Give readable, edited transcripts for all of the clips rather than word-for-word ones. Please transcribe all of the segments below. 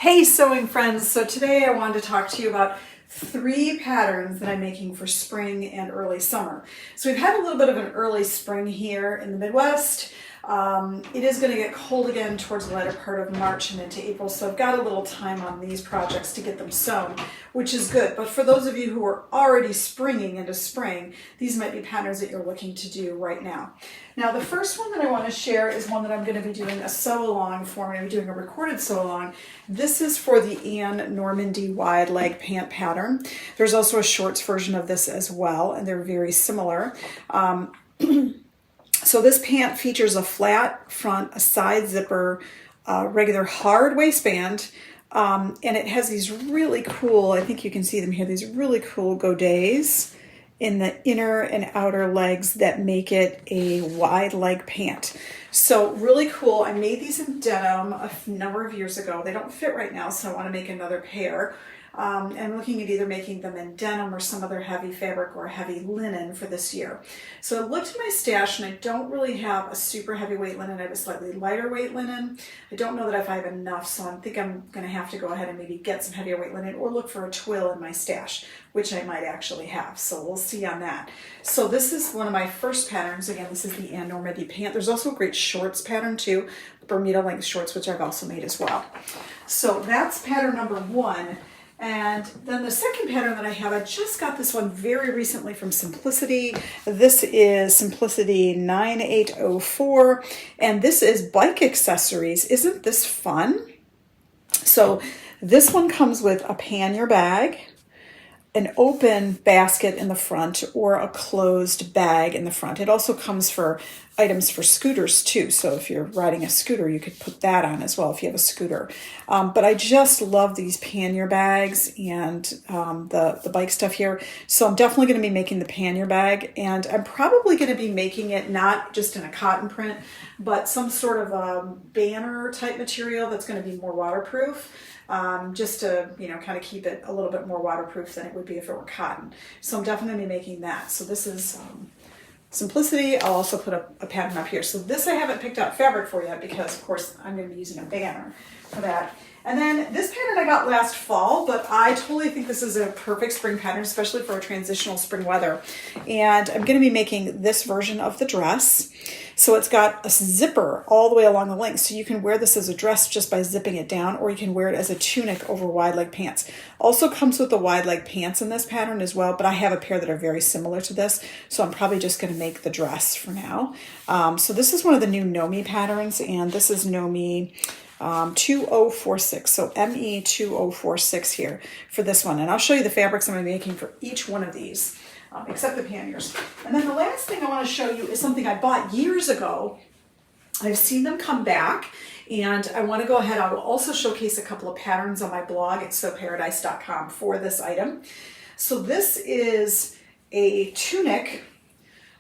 Hey sewing friends, so today I wanted to talk to you about 3 patterns that I'm making for spring and early summer. So we've had a little bit of an early spring here in the Midwest. It is going to get cold again towards the latter part of March and into April, so I've got a little time on these projects to get them sewn, which is good. But for those of you who are already springing into spring, these might be patterns that you're looking to do right now. Now the first one that I want to share is one that I'm going to be doing a sew along for. I'm going to be doing a recorded sew along. This is for the Normandy wide leg pant pattern. There's also a shorts version of this as well, and they're very similar. So this pant features a flat front, a side zipper, regular hard waistband, and it has these really cool, I think you can see them here, these really cool godets in the inner and outer legs that make it a wide leg pant. So really cool. I made these in denim a number of years ago. They don't fit right now, so I want to make another pair. I'm looking at either making them in denim or some other heavy fabric or heavy linen for this year. So I looked at my stash and I don't really have a super heavyweight linen. I have a slightly lighter weight linen. I don't know that if I have enough, so I think I'm going to have to go ahead and maybe get some heavier weight linen or look for a twill in my stash, which I might actually have. So we'll see on that. So this is one of my first patterns. Again, this is the Normandy Pant. There's also a great shorts pattern too, Bermuda length shorts, which I've also made as well. So that's pattern number 1. And then the second pattern that I have, I just got this one very recently from Simplicity. This is Simplicity 9804, and this is bike accessories. Isn't this fun? So this one comes with a pannier bag, an open basket in the front, or a closed bag in the front. It also comes for items for scooters too. So if you're riding a scooter, you could put that on as well if you have a scooter. But I just love these pannier bags and the bike stuff here. So I'm definitely going to be making the pannier bag, and I'm probably going to be making it not just in a cotton print, but some sort of a banner type material that's going to be more waterproof. Just to, kind of keep it a little bit more waterproof than it would be if it were cotton. So I'm definitely going to be making that. So this is Simplicity. I'll also put a pattern up here. So this I haven't picked out fabric for yet because, of course, I'm going to be using a banner for that. And then this pattern I got last fall, but I totally think this is a perfect spring pattern, especially for a transitional spring weather. And I'm going to be making this version of the dress. So it's got a zipper all the way along the length. So you can wear this as a dress just by zipping it down, or you can wear it as a tunic over wide leg pants. Also comes with the wide leg pants in this pattern as well, but I have a pair that are very similar to this. So I'm probably just going to make the dress for now. So this is one of the new Nomi patterns, and this is Nomi 2046, so ME 2046 here for this one. And I'll show you the fabrics I'm making for each one of these, except the panniers. And then the last thing I want to show you is something I bought years ago. I've seen them come back, and I want to go ahead. I will also showcase a couple of patterns on my blog at sewparadise.com for this item. So this is a tunic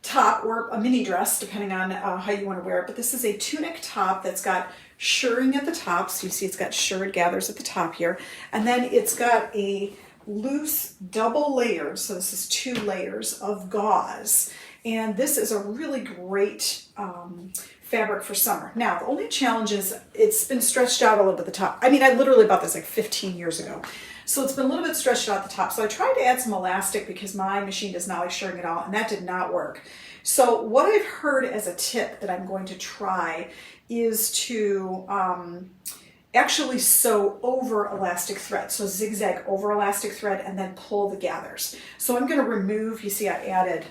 top or a mini dress, depending on how you want to wear it. But this is a tunic top that's got shirring at the top. So you see it's got shirred gathers at the top here. And then it's got a loose double layered, so this is 2 layers of gauze. And this is a really great fabric for summer. Now, the only challenge is it's been stretched out a little bit at the top. I mean, I literally bought this like 15 years ago. So it's been a little bit stretched out at the top. So I tried to add some elastic because my machine does not like shirring at all, and that did not work. So what I've heard as a tip that I'm going to try is to actually sew over elastic thread. So zigzag over elastic thread and then pull the gathers. So I'm going to remove, you see I added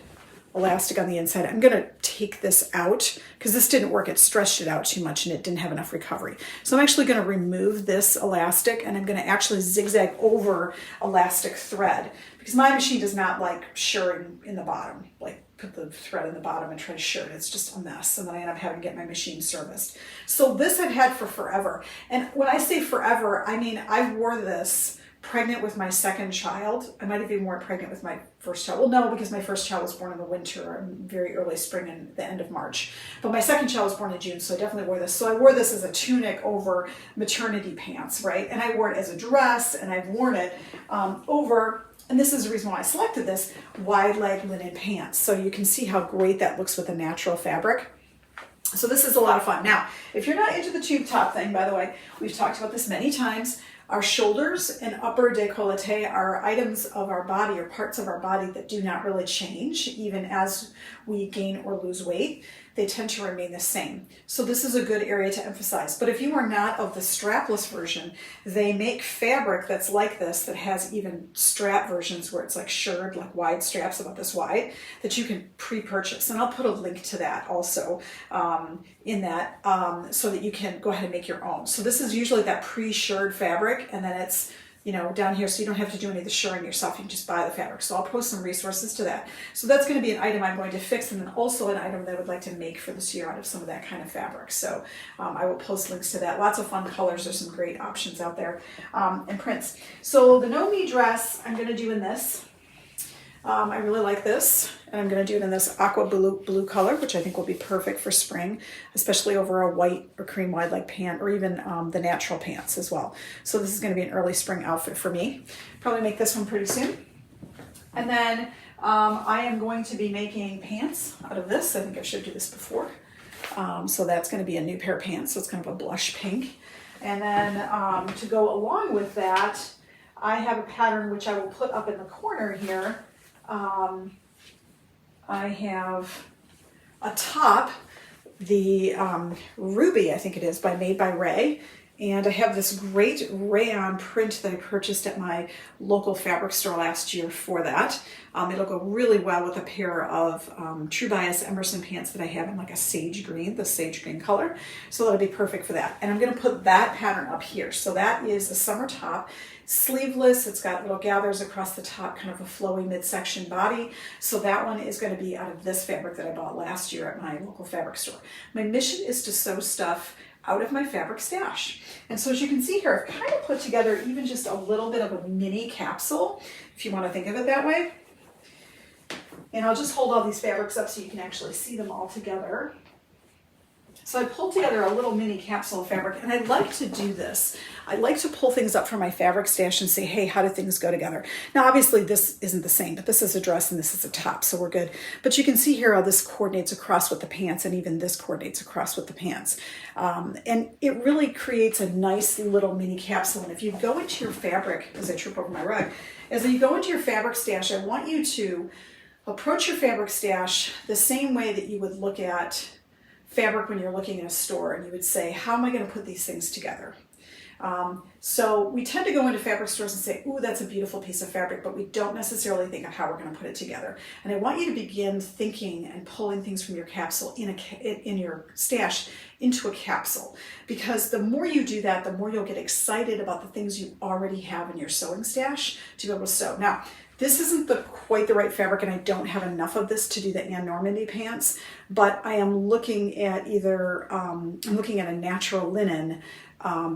elastic on the inside. I'm going to take this out because this didn't work. It stretched it out too much and it didn't have enough recovery. So I'm actually going to remove this elastic, and I'm going to actually zigzag over elastic thread because my machine does not like shirring in the bottom, like put the thread in the bottom and try to shirr it. It's just a mess, and then I end up having to get my machine serviced. So this I've had for forever. And when I say forever, I mean I wore this pregnant with my second child. I might have even worn pregnant with my first child. Well, no, because my first child was born in the winter and very early spring and the end of March. But my second child was born in June, so I definitely wore this. So I wore this as a tunic over maternity pants, right? And I wore it as a dress, and I've worn it over, and this is the reason why I selected this, wide leg linen pants. So you can see how great that looks with a natural fabric. So this is a lot of fun. Now, if you're not into the tube top thing, by the way, we've talked about this many times. Our shoulders and upper décolleté are items of our body or parts of our body that do not really change even as we gain or lose weight. They tend to remain the same. So this is a good area to emphasize. But if you are not of the strapless version, they make fabric that's like this, that has even strap versions where it's like shirred, like wide straps about this wide, that you can pre-purchase. And I'll put a link to that also in that so that you can go ahead and make your own. So this is usually that pre-shirred fabric, and then it's, you know, down here, so you don't have to do any of the shirring yourself. You can just buy the fabric. So I'll post some resources to that. So that's going to be an item I'm going to fix, and then also an item that I would like to make for this year out of some of that kind of fabric. So I will post links to that. Lots of fun colors. There's some great options out there and prints. So the No Me dress I'm going to do in this. I really like this, and I'm going to do it in this aqua blue color, which I think will be perfect for spring, especially over a white or cream wide leg pant, or even the natural pants as well. So this is going to be an early spring outfit for me. Probably make this one pretty soon. And then I am going to be making pants out of this. I think I showed you this before. So that's going to be a new pair of pants. So it's kind of a blush pink. And then to go along with that, I have a pattern which I will put up in the corner here. I have a top, the Ruby, I think it is, Made by Ray. And I have this great rayon print that I purchased at my local fabric store last year for that. It'll go really well with a pair of True Bias Emerson pants that I have in like a sage green, the sage green color. So that'll be perfect for that. And I'm going to put that pattern up here. So that is a summer top, sleeveless. It's got little gathers across the top, kind of a flowy midsection body. So that one is going to be out of this fabric that I bought last year at my local fabric store. My mission is to sew stuff out of my fabric stash. And so as you can see here, I've kind of put together even just a little bit of a mini capsule, if you want to think of it that way. And I'll just hold all these fabrics up so you can actually see them all together. So I pulled together a little mini capsule of fabric, and I like to do this. I like to pull things up from my fabric stash and say, hey, how do things go together? Now, obviously this isn't the same, but this is a dress and this is a top, so we're good. But you can see here how this coordinates across with the pants, and even this coordinates across with the pants. And it really creates a nice little mini capsule. And if you go into your fabric, as I trip over my rug, as you go into your fabric stash, I want you to approach your fabric stash the same way that you would look at fabric when you're looking in a store, and you would say, how am I going to put these things together? So we tend to go into fabric stores and say, ooh, that's a beautiful piece of fabric, but we don't necessarily think of how we're going to put it together. And I want you to begin thinking and pulling things from your capsule in your stash into a capsule, because the more you do that, the more you'll get excited about the things you already have in your sewing stash to be able to sew. Now, this isn't quite the right fabric, and I don't have enough of this to do the Normandy pants, but I am looking at either, I'm looking at a natural linen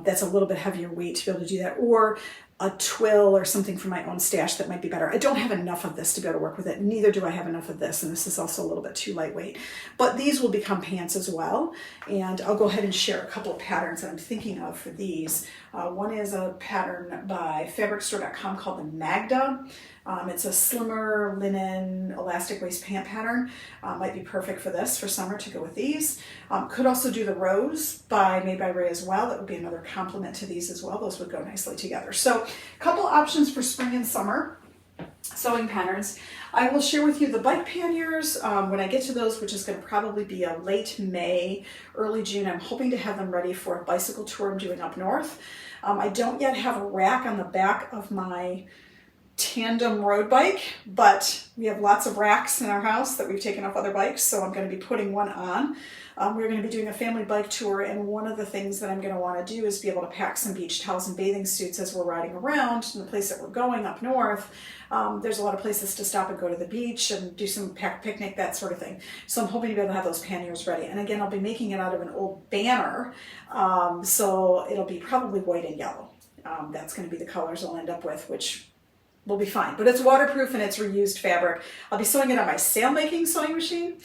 that's a little bit heavier weight to be able to do that, or a twill or something from my own stash that might be better. I don't have enough of this to be able to work with it. Neither do I have enough of this, and this is also a little bit too lightweight. But these will become pants as well, and I'll go ahead and share a couple of patterns that I'm thinking of for these. One is a pattern by fabricstore.com called the Magda. It's a slimmer linen elastic waist pant pattern. Might be perfect for this for summer to go with these. Could also do the Rose Made by Ray as well. That would be another complement to these as well. Those would go nicely together. So a couple options for spring and summer sewing patterns. I will share with you the bike panniers when I get to those, which is going to probably be a late May, early June. I'm hoping to have them ready for a bicycle tour I'm doing up north. I don't yet have a rack on the back of my tandem road bike, but we have lots of racks in our house that we've taken off other bikes, so I'm going to be putting one on. We're going to be doing a family bike tour, and one of the things that I'm going to want to do is be able to pack some beach towels and bathing suits as we're riding around in the place that we're going up north. There's a lot of places to stop and go to the beach and do some picnic, that sort of thing. So I'm hoping to be able to have those panniers ready. And again, I'll be making it out of an old banner, so it'll be probably white and yellow. That's going to be the colors I'll end up with, which will be fine. But it's waterproof and it's reused fabric. I'll be sewing it on my sail-making sewing machine,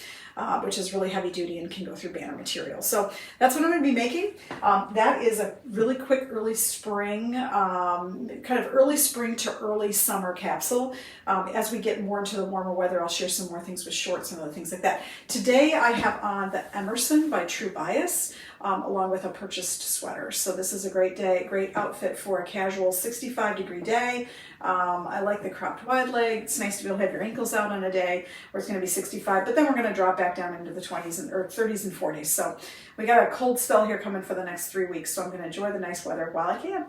which is really heavy duty and can go through banner material. So that's what I'm going to be making. That is a really quick early spring, kind of early spring to early summer capsule. As we get more into the warmer weather, I'll share some more things with shorts and other things like that. Today I have on the Emerson by True Bias. along with a purchased sweater. So this is a great day, great outfit for a casual 65-degree day. I like the cropped wide leg. It's nice to be able to have your ankles out on a day where it's going to be 65, but then we're going to drop back down into the 20s or 30s and 40s. So we got a cold spell here coming for the next 3 weeks, so I'm going to enjoy the nice weather while I can.